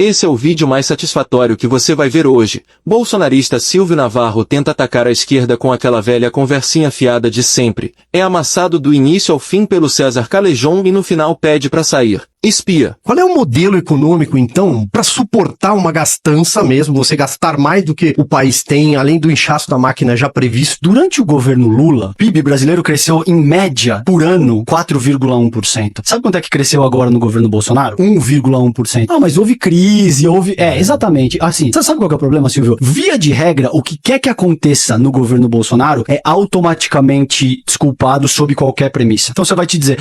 Esse é o vídeo mais satisfatório que você vai ver hoje. Bolsonarista Silvio Navarro tenta atacar a esquerda com aquela velha conversinha fiada de sempre. É amassado do início ao fim pelo César Calejón e no final pede pra sair. Espia. Qual é o modelo econômico, então, para suportar uma gastança mesmo, você gastar mais do que o país tem, além do inchaço da máquina já previsto? Durante o governo Lula, o PIB brasileiro cresceu, em média, por ano, 4,1%. Sabe quanto é que cresceu agora no governo Bolsonaro? 1,1%. Ah, mas houve crise, exatamente. Assim, você sabe qual que é o problema, Silvio? Via de regra, o que quer que aconteça no governo Bolsonaro é automaticamente desculpado sob qualquer premissa. Então você vai te dizer,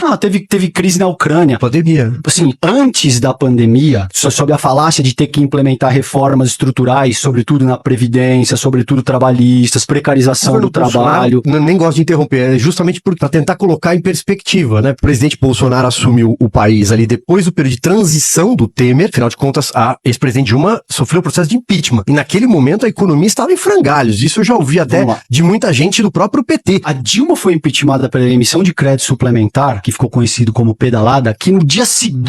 teve crise na Ucrânia. Pandemia. Assim, antes da pandemia, sob a falácia de ter que implementar reformas estruturais, sobretudo na Previdência, sobretudo trabalhistas, precarização do trabalho. Nem gosto de interromper, é justamente para tentar colocar em perspectiva, né? O presidente Bolsonaro assumiu o país ali depois do período de transição do Temer, afinal de contas, a ex-presidente Dilma sofreu o processo de impeachment. E naquele momento a economia estava em frangalhos. Isso eu já ouvi até de muita gente do próprio PT. A Dilma foi impeachmentada pela emissão de crédito suplementar, que ficou conhecido como pedalada, que no dia seguinte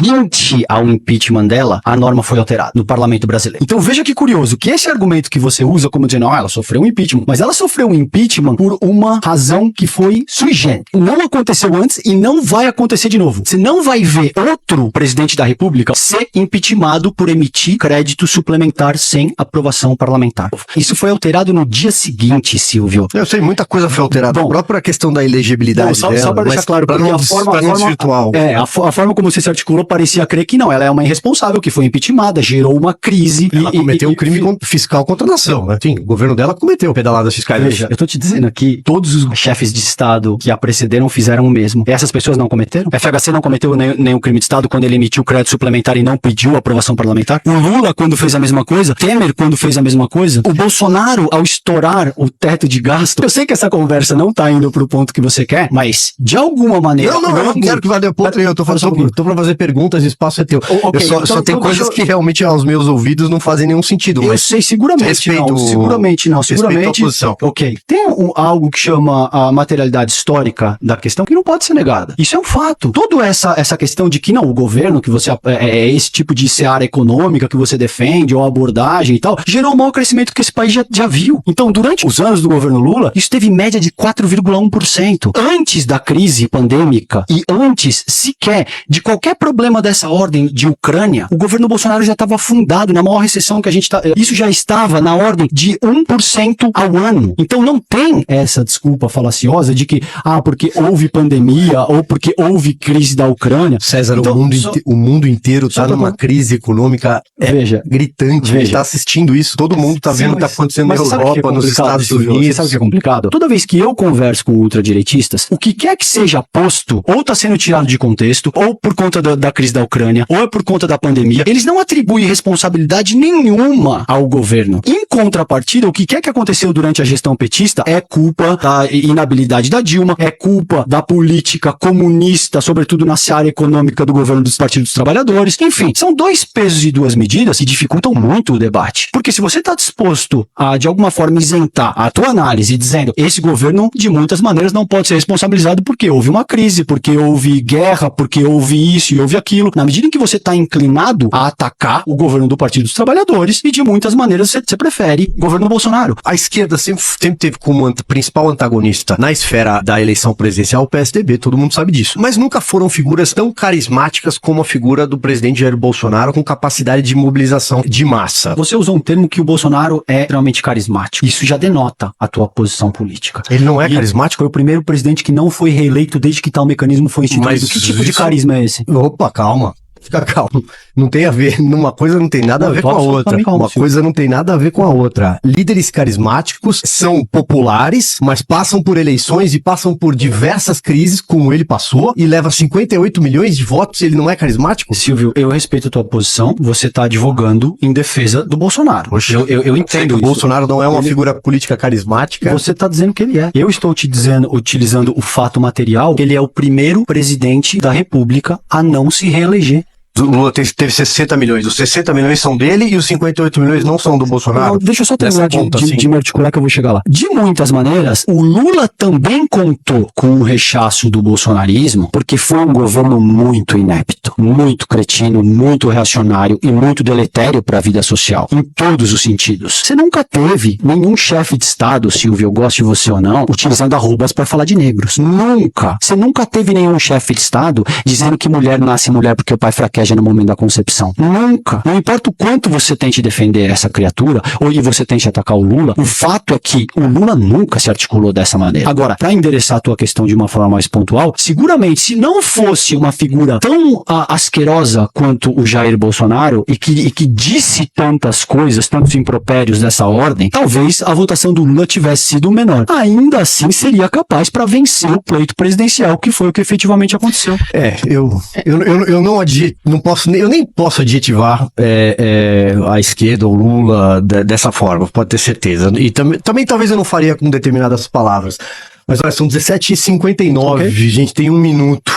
ao impeachment dela, a norma foi alterada no parlamento brasileiro. Então veja que curioso, que esse argumento que você usa como dizendo, ela sofreu um impeachment, mas ela sofreu um impeachment por uma razão que foi sui generis. Não aconteceu antes e não vai acontecer de novo. Você não vai ver outro presidente da República ser impeachmentado por emitir crédito suplementar sem aprovação parlamentar. Isso foi alterado no dia seguinte, Silvio. Eu sei, muita coisa foi alterada. A própria questão da elegibilidade só para deixar claro, porque a forma como você se articulou parecia crer que não, ela é uma irresponsável, que foi impeachmentada, gerou uma crise. Ela cometeu um crime fiscal contra a nação, né? Sim, o governo dela cometeu pedaladas fiscais. Veja, eu tô te dizendo aqui, todos os chefes de Estado que a precederam fizeram o mesmo. Essas pessoas não cometeram? A FHC não cometeu nenhum crime de Estado quando ele emitiu crédito suplementar e não pediu aprovação parlamentar? O Lula, quando fez a mesma coisa? Temer, quando fez a mesma coisa? O Bolsonaro, ao estourar o teto de gasto? Eu sei que essa conversa não tá indo pro ponto que você quer, mas, de alguma maneira... Eu não quero que vá de ponto, eu tô pra fazer perguntas, espaço é teu. Okay, só tem coisas que realmente aos meus ouvidos não fazem nenhum sentido. Eu sei, seguramente não. Seguramente. Ok. Tem algo que chama a materialidade histórica da questão que não pode ser negada. Isso é um fato. Toda essa questão de que não, o governo, que você é esse tipo de seara econômica que você defende, ou abordagem e tal, gerou o maior crescimento que esse país já viu. Então, durante os anos do governo Lula, isso teve média de 4,1%. Antes da crise pandêmica e antes sequer de qualquer problema dessa ordem de Ucrânia, o governo Bolsonaro já estava afundado na maior recessão que a gente tá. Isso já estava na ordem de 1% ao ano. Então não tem essa desculpa falaciosa de que, porque houve pandemia ou porque houve crise da Ucrânia. César, então, o mundo inteiro está numa crise econômica gritante. A gente está assistindo isso, todo mundo está vendo o que está acontecendo na Europa, nos Estados Unidos. Você sabe o que é complicado? Toda vez que eu converso com ultradireitistas, o que quer que seja posto, ou está sendo tirado de contexto, ou por conta da crise da Ucrânia, ou é por conta da pandemia, eles não atribuem responsabilidade nenhuma ao governo. Em contrapartida, o que quer que aconteceu durante a gestão petista é culpa da inabilidade da Dilma, é culpa da política comunista, sobretudo na seara econômica do governo dos partidos dos trabalhadores. Enfim, são dois pesos e duas medidas que dificultam muito o debate. Porque se você está disposto a, de alguma forma, isentar a tua análise dizendo esse governo, de muitas maneiras, não pode ser responsabilizado porque houve uma crise, porque houve guerra, porque houve isso e houve aquilo. Na medida em que você está inclinado a atacar o governo do Partido dos Trabalhadores e de muitas maneiras você prefere o governo Bolsonaro. A esquerda sempre teve como principal antagonista na esfera da eleição presidencial o PSDB, todo mundo sabe disso. Mas nunca foram figuras tão carismáticas como a figura do presidente Jair Bolsonaro com capacidade de mobilização de massa. Você usou um termo que o Bolsonaro é realmente carismático. Isso já denota a tua posição política. Ele não é carismático? Foi o primeiro presidente que não foi reeleito desde que tal mecanismo foi instituído. Mas que tipo de carisma é esse? Opa, calma. Fica calmo. Não tem a ver, uma coisa não tem nada a ver com a outra. Uma coisa não tem nada a ver com a outra. Líderes carismáticos são populares, mas passam por eleições e passam por diversas crises, como ele passou, e leva 58 milhões de votos e ele não é carismático? Silvio, eu respeito a tua posição, você tá advogando em defesa do Bolsonaro. Poxa, eu entendo isso. O Bolsonaro não é uma figura política carismática. Você tá dizendo que ele é. Eu estou te dizendo, utilizando o fato material, que ele é o primeiro presidente da República a não se reeleger. O Lula teve 60 milhões. Os 60 milhões são dele e os 58 milhões não são do Bolsonaro. Não, deixa eu só terminar de me articular que eu vou chegar lá. De muitas maneiras, o Lula também contou com o rechaço do bolsonarismo, porque foi um governo muito inepto, muito cretino, muito reacionário e muito deletério para a vida social, em todos os sentidos. Você nunca teve nenhum chefe de Estado, Silvio, goste de você ou não, utilizando arrobas para falar de negros. Nunca. Você nunca teve nenhum chefe de Estado dizendo que mulher nasce mulher porque o pai fraqueja no momento da concepção. Nunca. Não importa o quanto você tente defender essa criatura, ou você tente atacar o Lula, o fato é que o Lula nunca se articulou dessa maneira. Agora, para endereçar a tua questão de uma forma mais pontual, seguramente, se não fosse uma figura tão asquerosa quanto o Jair Bolsonaro, e que disse tantas coisas, tantos impropérios dessa ordem, talvez a votação do Lula tivesse sido menor. Ainda assim, seria capaz para vencer o pleito presidencial, que foi o que efetivamente aconteceu. Eu nem posso adjetivar a esquerda ou Lula dessa forma, pode ter certeza. E também talvez eu não faria com determinadas palavras. Mas olha, são 17h59, okay. Gente, tem 1 minuto.